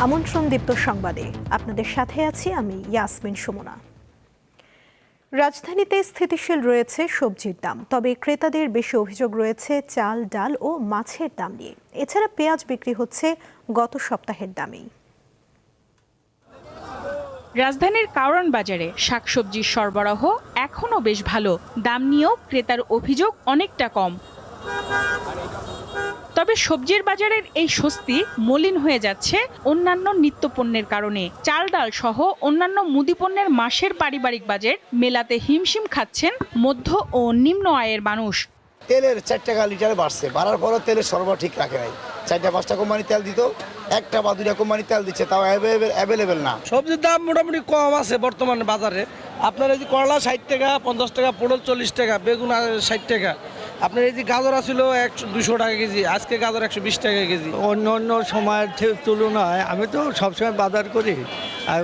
আমন্ত্রণ দীপ্ত সংবাদে আপনাদের সাথে আছি আমি ইয়াসমিন সুমনা। রাজধানীতে স্থিতিশীল রয়েছে সবজির দাম, তবে ক্রেতাদের বেশি অভিযোগ রয়েছে চাল, ডাল ও মাছের দাম নিয়ে। এছাড়া পেঁয়াজ বিক্রি হচ্ছে গত সপ্তাহের দামেই। রাজধানীর কারওয়ান বাজারে শাকসবজির সরবরাহ এখনও বেশ ভালো, দাম নিয়েও ক্রেতার অভিযোগ অনেকটা কম। তবে সবজির বাজারের এই স্বস্তি মলিন হয়ে যাচ্ছে অন্যান্য নিত্যপণ্যের কারণে। চাল, ডাল সহ অন্যান্য মুদিপণ্যের মাসের পারিবারিক বাজেট মেলাতে হিমশিম খাচ্ছেন মধ্য ও নিম্ন আয়ের মানুষ। তেলের 4 টাকা লিটারে বাড়ছে, বাড়ার পরও তেলের সরবরাহ ঠিক রাখে নাই। 4-5টা কোম্পানি তেল দিত, 1টা বা 2টা কোম্পানি তেল দিচ্ছে, তাও অ্যাভেলেবেল না। সবজির দাম মোটামুটি কম আছে বর্তমানে বাজারে। আপনার এই যে করলা 60 টাকা, 50 টাকা, পটল 40 টাকা, বেগুন 60 টাকা। আপনার এই যে গাজর ছিল 200 টাকা কেজি, আজকে গাজর 120 টাকা কেজি। অন্য সময়ের তুলনায় আমি তো সবসময় বাজার করি, আর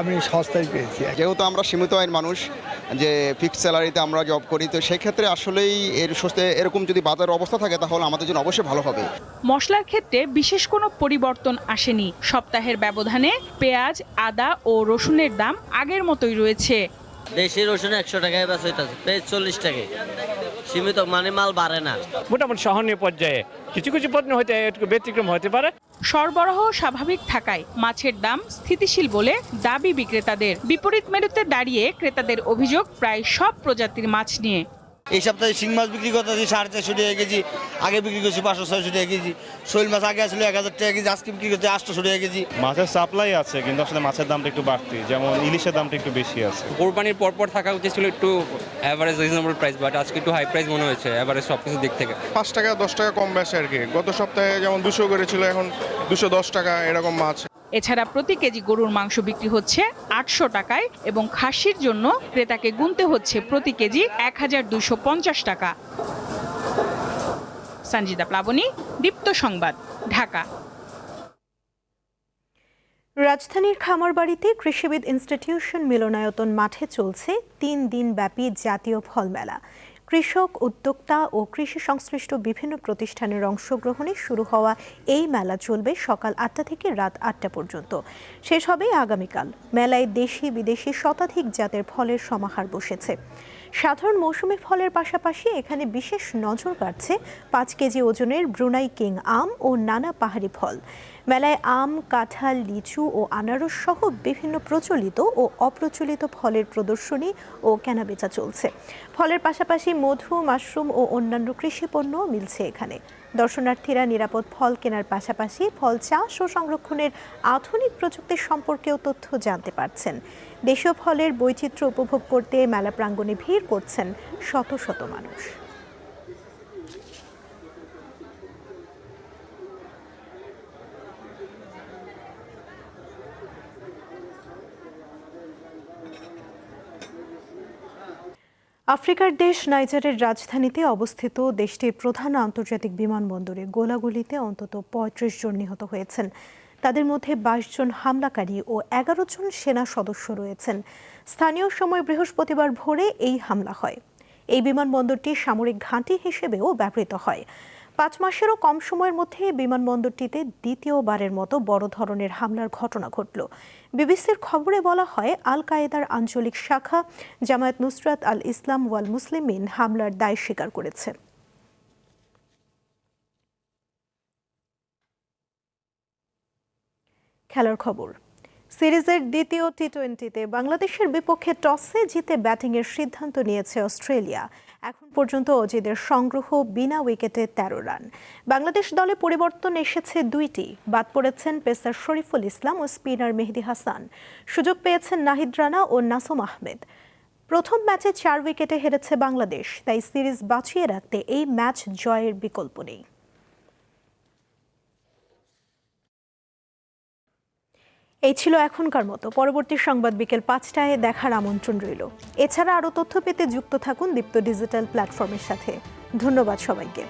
আমি সস্তায় পেয়েছি। যেহেতু আমরা সীমিত আয়ের মানুষ, যে ফিক্সড স্যালারিতে আমরা জব করি, তো সেক্ষেত্রে আসলেই এরকম যদি বাজার অবস্থা থাকে তাহলে আমাদের জন্য অবশ্যই ভালো হবে। মশলার ক্ষেত্রে বিশেষ কোনো পরিবর্তন আসেনি। সপ্তাহের ব্যবধানে পেঁয়াজ, আদা ও রসুনের দাম আগের মতোই রয়েছে। দেশি রসুন 100 টাকায় বেচা হইতাছে, পেঁয়াজ 40 টাকায়। সীমিত মানে মাল বাড়ে না, মোটামুটি সহনীয় পর্যায়ে। কিছু কিছু পণ্য হয়তো একটু ব্যতিক্রম হতে পারে। সরবরাহ স্বাভাবিক থাকায় মাছের দাম স্থিতিশীল বলে দাবি বিক্রেতাদের। বিপরীত মেরুতে দাঁড়িয়ে ক্রেতাদের অভিযোগ প্রায় সব প্রজাতির মাছ নিয়ে। এই সপ্তাহে শিং মাছ বিক্রি করতেছি 450 টাকা কেজি, আগে বিক্রি করছি 500-600 টাকা কেজি। শৈল মাছ আগে আসলে 1000 টাকা কেজি, আজকে বিক্রি করছি 800 টাকা কেজি। মাছের সাপ্লাই আছে, কিন্তু আসলে মাছের দামটা একটু বাড়তি, যেমন ইলিশের দামটা একটু বেশি আছে। কোরবানির পরপর থাকা উচিত ছিল একটু অ্যাভারেজ রিজনেবল প্রাইস, বাট আজকে একটু হাই প্রাইস মনে হয়েছে অ্যাভারেজ সব কিছু দিক থেকে। 5 টাকা 10 টাকা কম বেশি আর কি। গত সপ্তাহে যেমন 200 করে ছিল, এখন 210 টাকা এরকম মাছ। এছাড়া প্রতি কেজি গরুর মাংস বিক্রি হচ্ছে 800 টাকায় এবং খাসির জন্য ক্রেতাকে গুনতে হচ্ছে প্রতি কেজি 1250 টাকা। সঞ্জিদা প্লাবনী, দীপ্ত সংবাদ, ঢাকা। রাজধানীর খামারবাড়িতে কৃষিবিদ ইনস্টিটিউশন মিলনায়তন মাঠে চলছে 3 দিন ব্যাপী জাতীয় ফল মেলা। কৃষক, উদ্যোক্তা ও কৃষি সংশ্লিষ্ট বিভিন্ন প্রতিষ্ঠানের অংশগ্রহণে শুরু হওয়া এই মেলা চলবে সকাল 8টা থেকে রাত 8টা পর্যন্ত। শেষ হবে আগামীকাল। মেলায় দেশি বিদেশি শতাধিক জাতের ফলের সমাহার বসেছে। সাধারণ মৌসুমি ফলের পাশাপাশি এখানে বিশেষ নজর কাড়ছে 5 কেজি ওজনের ব্রুনাই কিং আম ও নানা পাহাড়ি ফল। মেলায় আম, কাঁঠাল, লিচু ও আনারস সহ বিভিন্ন প্রচলিত ও অপ্রচলিত ফলের প্রদর্শনী ও কেনাবেচা চলছে। ফলের পাশাপাশি মধু, মাশরুম ও অন্যান্য কৃষি পণ্যও মিলছে এখানে। দর্শনার্থীরা নিরাপদ ফল কেনার পাশাপাশি ফল চাষ ও সংরক্ষণের আধুনিক প্রযুক্তির সম্পর্কেও তথ্য জানতে পারছেন। দেশীয় ফলের বৈচিত্র্য উপভোগ করতে মেলা প্রাঙ্গণে ভিড় করছেন শত শত মানুষ। আফ্রিকার দেশ নাইজারের রাজধানীতে অবস্থিত দেশটির প্রধান আন্তর্জাতিক বিমানবন্দরে গোলাগুলিতে অন্তত 35 জন নিহত হয়েছেন। তাদের মধ্যে 22 জন হামলাকারী ও 11 জন সেনা সদস্য রয়েছেন। স্থানীয় সময় বৃহস্পতিবার ভোরে এই হামলা হয়। এই বিমানবন্দরটি সামরিক ঘাঁটি হিসেবেও ব্যবহৃত হয়। 5 মাসেরও কম সময়ের মধ্যে বিমানবন্দরটিতে দ্বিতীয়বারের মতো বড় ধরনের হামলার ঘটনা ঘটল। বিবিসির খবরে বলা হয়, আল কায়েদার আঞ্চলিক শাখা জামায়াত নুসরাত আল ইসলাম ওয়াল মুসলিমিন হামলার দায় স্বীকার করেছে। খেলার খবর। সিরিজের দ্বিতীয় টি-20তে বাংলাদেশের বিপক্ষে টসে জিতে ব্যাটিংয়ের সিদ্ধান্ত নিয়েছে অস্ট্রেলিয়া। এখন পর্যন্ত অজিদের সংগ্রহ বিনা উইকেটে 13 রান। বাংলাদেশ দলে পরিবর্তন এসেছে 2টি। বাদ পড়েছেন পেসার শরীফুল ইসলাম ও স্পিনার মেহেদী হাসান। সুযোগ পেয়েছেন নাহিদ রানা ও নাসুম আহমেদ। প্রথম ম্যাচে 4 উইকেটে হেরেছে বাংলাদেশ, তাই সিরিজ বাঁচিয়ে রাখতে এই ম্যাচ জয়ের বিকল্প নেই। এই ছিল এখনকার মতো। পরবর্তী সংবাদ বিকেল 5টায় দেখার আমন্ত্রণ রইল। এছাড়া আরও তথ্য পেতে যুক্ত থাকুন দীপ্ত ডিজিটাল প্ল্যাটফর্মের সাথে। ধন্যবাদ সবাইকে।